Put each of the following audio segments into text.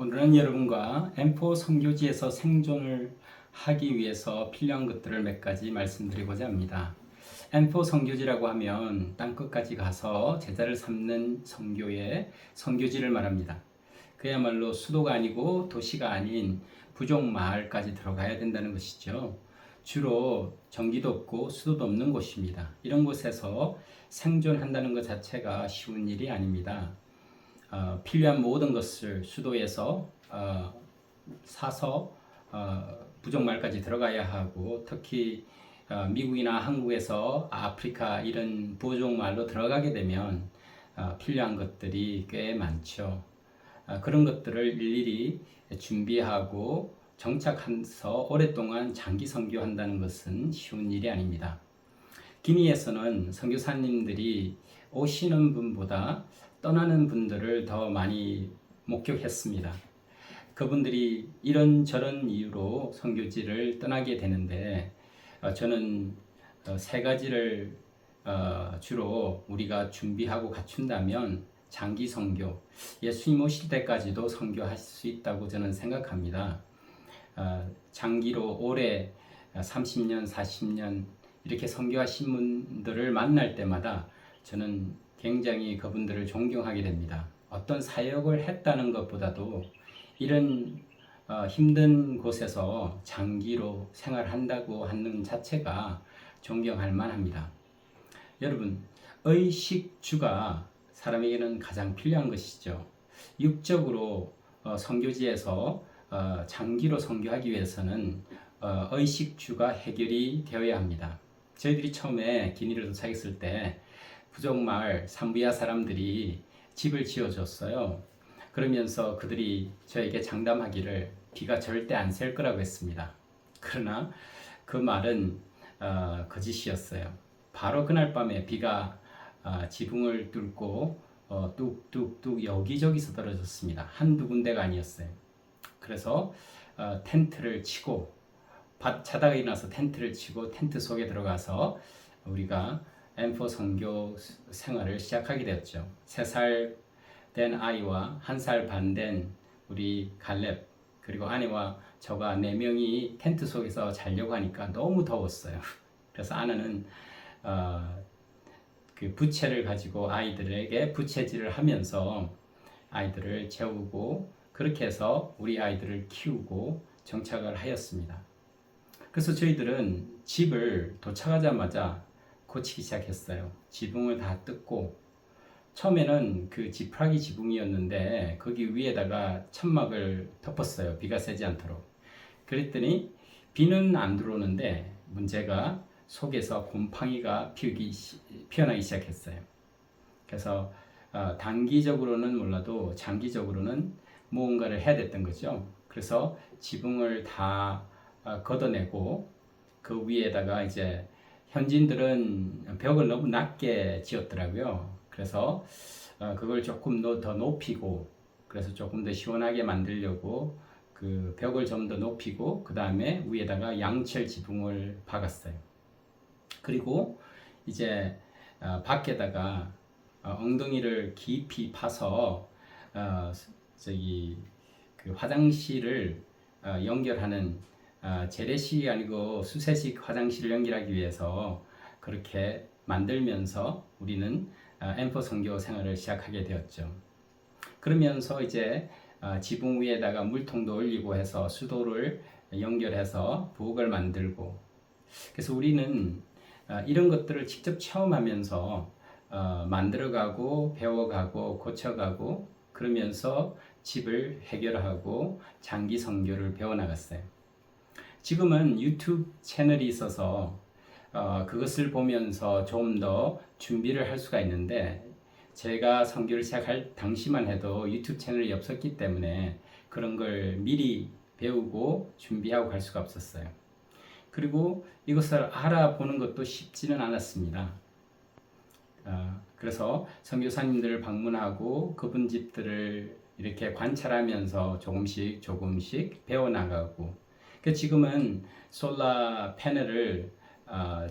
오늘은 여러분과 M4 선교지에서 생존을 하기 위해서 필요한 것들을 몇 가지 말씀드리고자 합니다. M4 선교지라고 하면 땅끝까지 가서 제자를 삼는 선교의 선교지를 말합니다. 그야말로 수도가 아니고 도시가 아닌 부족 마을까지 들어가야 된다는 것이죠. 주로 전기도 없고 수도도 없는 곳입니다. 이런 곳에서 생존한다는 것 자체가 쉬운 일이 아닙니다. 필요한 모든 것을 수도에서 사서 부족말까지 들어가야 하고, 특히 미국이나 한국에서 아프리카 이런 부족말로 들어가게 되면 필요한 것들이 꽤 많죠. 그런 것들을 일일이 준비하고 정착해서 오랫동안 장기 선교한다는 것은 쉬운 일이 아닙니다. 기니에서는 선교사님들이 오시는 분보다 떠나는 분들을 더 많이 목격했습니다. 그분들이 이런저런 이유로 선교지를 떠나게 되는데, 저는 세 가지를 주로 우리가 준비하고 갖춘다면 장기 선교, 예수님 오실 때까지도 선교할 수 있다고 저는 생각합니다. 장기로 오래 30년, 40년 이렇게 선교하신 분들을 만날 때마다 저는 굉장히 그분들을 존경하게 됩니다. 어떤 사역을 했다는 것보다도 이런 힘든 곳에서 장기로 생활한다고 하는 자체가 존경할 만합니다. 여러분, 의식주가 사람에게는 가장 필요한 것이죠. 육적으로 선교지에서 장기로 선교하기 위해서는 의식주가 해결이 되어야 합니다. 저희들이 처음에 기니를 도착했을 때 부족마을 삼부야 사람들이 집을 지어줬어요. 그러면서 그들이 저에게 장담하기를 비가 절대 안 셀 거라고 했습니다. 그러나 그 말은 거짓이었어요. 바로 그날 밤에 비가 지붕을 뚫고 뚝뚝뚝 여기저기서 떨어졌습니다. 한두 군데가 아니었어요. 그래서 텐트를 치고 자다가 일어나서 텐트를 치고 텐트 속에 들어가서 우리가 M4 선교 생활을 시작하게 되었죠. 3살 된 아이와 1살 반 된 우리 갈렙, 그리고 아내와 저가 4명이 텐트 속에서 자려고 하니까 너무 더웠어요. 그래서 아내는 그 부채를 가지고 아이들에게 부채질을 하면서 아이들을 재우고, 그렇게 해서 우리 아이들을 키우고 정착을 하였습니다. 그래서 저희들은 집을 도착하자마자 고치기 시작했어요. 지붕을 다 뜯고, 처음에는 그 지푸라기 지붕이었는데 거기 위에다가 천막을 덮었어요. 비가 새지 않도록. 그랬더니 비는 안 들어오는데 문제가 속에서 곰팡이가 피어나기 시작했어요. 그래서 단기적으로는 몰라도 장기적으로는 무언가를 해야 됐던 거죠. 그래서 지붕을 다 걷어내고 그 위에다가 이제 현지인들은 벽을 너무 낮게 지었더라고요. 그래서 그걸 조금 더 높이고, 그래서 조금 더 시원하게 만들려고 그 벽을 좀 더 높이고 그 다음에 위에다가 양철 지붕을 박았어요. 그리고 이제 밖에다가 엉덩이를 깊이 파서 저기 그 화장실을 연결하는 재래식이 아니고 수세식 화장실을 연결하기 위해서 그렇게 만들면서 우리는 M4 선교 생활을 시작하게 되었죠. 그러면서 이제 지붕 위에다가 물통도 올리고 해서 수도를 연결해서 부엌을 만들고, 그래서 우리는 이런 것들을 직접 체험하면서 만들어가고 배워가고 고쳐가고 그러면서 집을 해결하고 장기 선교를 배워나갔어요. 지금은 유튜브 채널이 있어서 그것을 보면서 좀 더 준비를 할 수가 있는데, 제가 선교를 시작할 당시만 해도 유튜브 채널이 없었기 때문에 그런 걸 미리 배우고 준비하고 갈 수가 없었어요. 그리고 이것을 알아보는 것도 쉽지는 않았습니다. 그래서 선교사님들을 방문하고 그분 집들을 이렇게 관찰하면서 조금씩 배워나가고, 지금은 솔라 패널을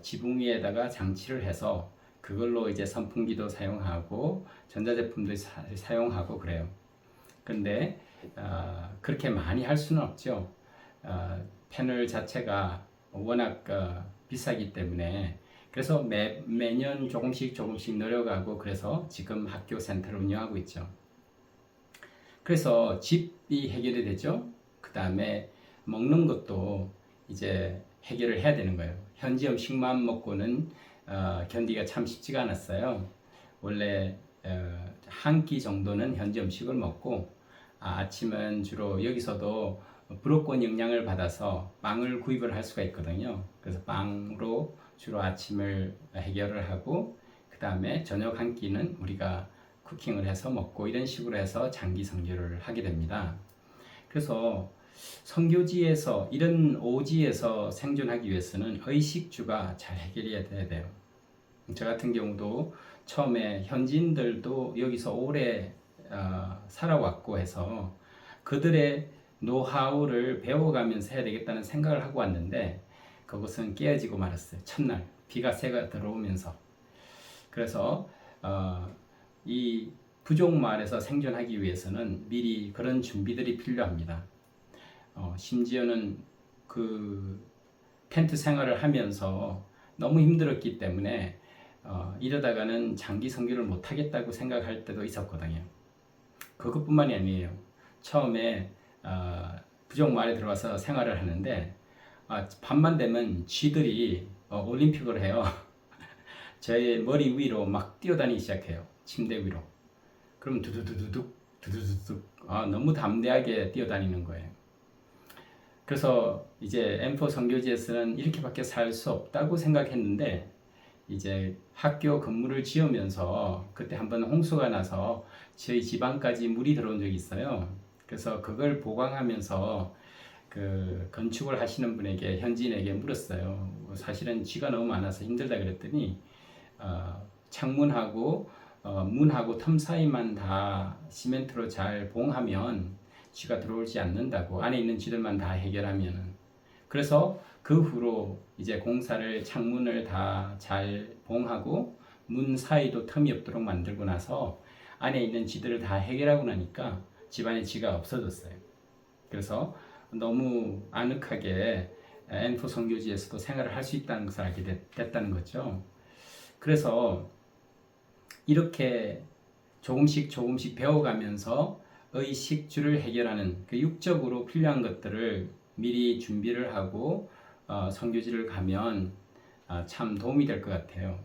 지붕 위에다가 장치를 해서 그걸로 이제 선풍기도 사용하고 전자제품도 사용하고 그래요. 그런데 그렇게 많이 할 수는 없죠. 패널 자체가 워낙 비싸기 때문에 그래서 매년 조금씩 늘어가고 그래서 지금 학교 센터를 운영하고 있죠. 그래서 집이 해결이 되죠. 그 다음에 먹는 것도 이제 해결을 해야 되는 거예요. 현지 음식만 먹고는 견디기가 참 쉽지가 않았어요. 원래 한 끼 정도는 현지 음식을 먹고 아침은 주로 여기서도 브로콜리 영양을 받아서 빵을 구입을 할 수가 있거든요. 그래서 빵으로 주로 아침을 해결을 하고 그 다음에 저녁 한 끼는 우리가 쿠킹을 해서 먹고 이런 식으로 해서 장기 선교를 하게 됩니다. 그래서 선교지에서 이런 오지에서 생존하기 위해서는 의식주가 잘 해결해야 돼요. 저 같은 경우도 처음에 현지인들도 여기서 오래 살아왔고 해서 그들의 노하우를 배워가면서 해야 되겠다는 생각을 하고 왔는데 그것은 깨어지고 말았어요. 첫날 비가 새가 들어오면서. 그래서 이 부족 마을에서 생존하기 위해서는 미리 그런 준비들이 필요합니다. 심지어는 그 텐트 생활을 하면서 너무 힘들었기 때문에 이러다가는 장기 선교를 못 하겠다고 생각할 때도 있었거든요. 그것뿐만이 아니에요. 처음에 부족 마을에 들어와서 생활을 하는데 밤만 되면 쥐들이 올림픽을 해요. 제 머리 위로 막 뛰어다니기 시작해요. 침대 위로. 그럼 두두두두둑 너무 담대하게 뛰어다니는 거예요. 그래서 이제 M4 선교지에서는 이렇게밖에 살 수 없다고 생각했는데 이제 학교 건물을 지으면서 그때 한번 홍수가 나서 저희 집안까지 물이 들어온 적이 있어요. 그래서 그걸 보강하면서 그 건축을 하시는 분에게 현지인에게 물었어요. 사실은 쥐가 너무 많아서 힘들다 그랬더니 창문하고 문하고 틈 사이만 다 시멘트로 잘 봉하면 쥐가 들어오지 않는다고, 안에 있는 쥐들만 다 해결하면은. 그래서 그 후로 이제 공사를 창문을 다 잘 봉하고 문 사이도 틈이 없도록 만들고 나서 안에 있는 쥐들을 다 해결하고 나니까 집안에 쥐가 없어졌어요. 그래서 너무 아늑하게 M4 선교지에서도 생활을 할 수 있다는 것을 알게 됐다는 거죠. 그래서 이렇게 조금씩 배워가면서 의식주를 해결하는 그 육적으로 필요한 것들을 미리 준비를 하고 선교지를 가면 참 도움이 될 것 같아요.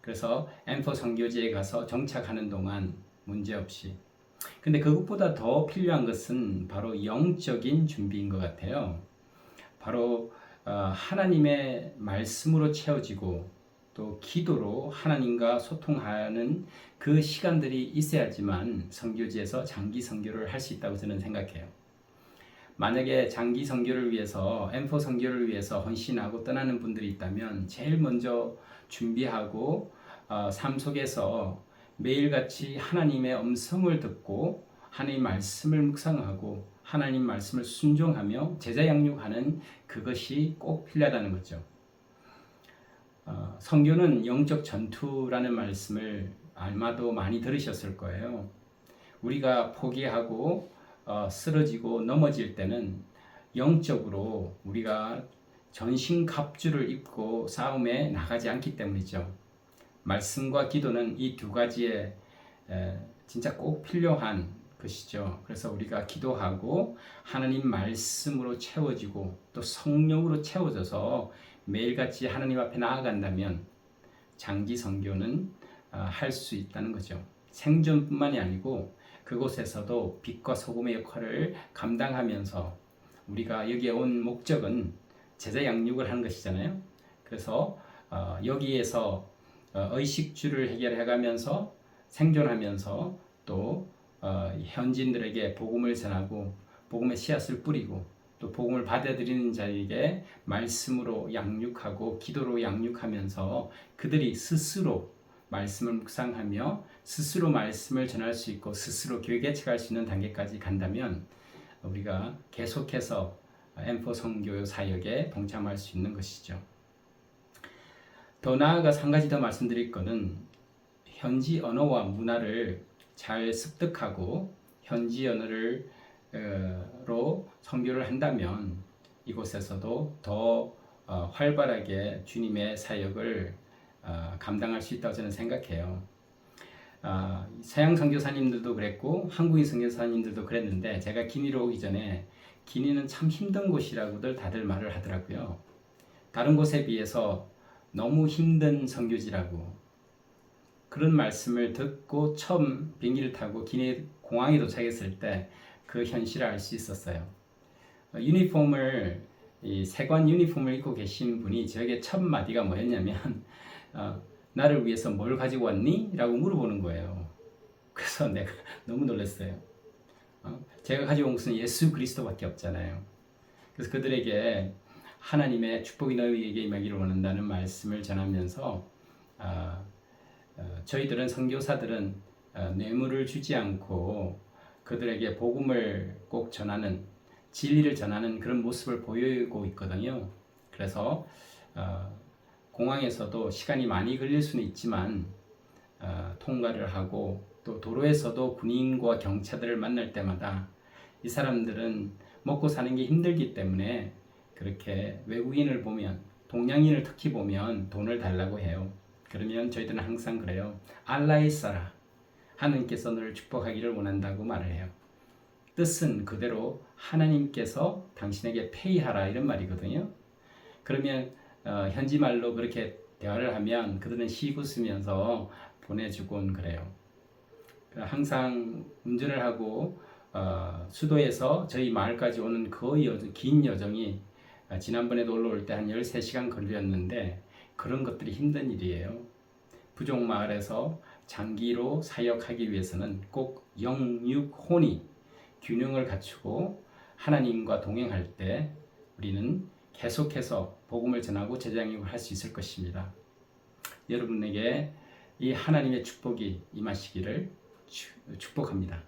그래서 M4 선교지에 가서 정착하는 동안 문제없이. 근데 그것보다 더 필요한 것은 바로 영적인 준비인 것 같아요. 바로 하나님의 말씀으로 채워지고 또 기도로 하나님과 소통하는 그 시간들이 있어야지만 선교지에서 장기 선교를 할 수 있다고 저는 생각해요. 만약에 장기 선교를 위해서 M4 선교를 위해서 헌신하고 떠나는 분들이 있다면 제일 먼저 준비하고 삶 속에서 매일같이 하나님의 음성을 듣고 하나님 말씀을 묵상하고 하나님 말씀을 순종하며 제자 양육하는 그것이 꼭 필요하다는 거죠. 선교는 영적 전투라는 말씀을 아마도 많이 들으셨을 거예요. 우리가 포기하고 쓰러지고 넘어질 때는 영적으로 우리가 전신갑주를 입고 싸움에 나가지 않기 때문이죠. 말씀과 기도는 이 두 가지에 진짜 꼭 필요한 것이죠. 그래서 우리가 기도하고 하나님 말씀으로 채워지고 또 성령으로 채워져서 매일같이 하나님 앞에 나아간다면 장기 선교는 할 수 있다는 거죠. 생존뿐만이 아니고 그곳에서도 빛과 소금의 역할을 감당하면서 우리가 여기에 온 목적은 제자 양육을 하는 것이잖아요. 그래서 여기에서 의식주를 해결해가면서 생존하면서 또 현지인들에게 복음을 전하고 복음의 씨앗을 뿌리고 또 복음을 받아들이는 자에게 말씀으로 양육하고 기도로 양육하면서 그들이 스스로 말씀을 묵상하며 스스로 말씀을 전할 수 있고 스스로 교회 개척할 수 있는 단계까지 간다면 우리가 계속해서 M4 선교 사역에 동참할 수 있는 것이죠. 더 나아가서 한 가지 더 말씀드릴 것은 현지 언어와 문화를 잘 습득하고 현지 언어를 로 선교를 한다면 이곳에서도 더 활발하게 주님의 사역을 감당할 수 있다고 저는 생각해요. 서양 선교사님들도 그랬고 한국인 선교사님들도 그랬는데 제가 기니로 오기 전에 기니는 참 힘든 곳이라고들 다들 말을 하더라고요. 다른 곳에 비해서 너무 힘든 선교지라고 그런 말씀을 듣고 처음 비행기를 타고 기니 공항에 도착했을 때 그 현실을 알 수 있었어요. 이 세관 유니폼을 입고 계신 분이 저에게 첫 마디가 뭐였냐면 나를 위해서 뭘 가지고 왔니? 라고 물어보는 거예요. 그래서 내가 너무 놀랐어요. 제가 가지고 온 것은 예수 그리스도밖에 없잖아요. 그래서 그들에게 하나님의 축복이 너희에게 임하기를 원한다는 말씀을 전하면서 저희들은 선교사들은 뇌물을 주지 않고 그들에게 복음을 꼭 전하는 진리를 전하는 그런 모습을 보이고 있거든요. 그래서 공항에서도 시간이 많이 걸릴 수는 있지만 통과를 하고 또 도로에서도 군인과 경찰들을 만날 때마다 이 사람들은 먹고 사는 게 힘들기 때문에 그렇게 외국인을 보면 동양인을 특히 보면 돈을 달라고 해요. 그러면 저희들은 항상 그래요. 알라의 사라 하나님께서 너를 축복하기를 원한다고 말을 해요. 뜻은 그대로 하나님께서 당신에게 페이하라 이런 말이거든요. 그러면 현지 말로 그렇게 대화를 하면 그들은 시웃으면서 보내주곤 그래요. 항상 운전을 하고 수도에서 저희 마을까지 오는 그 긴 여정이 지난번에도 올라올 때 한 13시간 걸렸는데 그런 것들이 힘든 일이에요. 부족 마을에서 장기로 사역하기 위해서는 꼭 영육혼이 균형을 갖추고 하나님과 동행할 때 우리는 계속해서 복음을 전하고 제자양육을 할 수 있을 것입니다. 여러분에게 이 하나님의 축복이 임하시기를 축복합니다.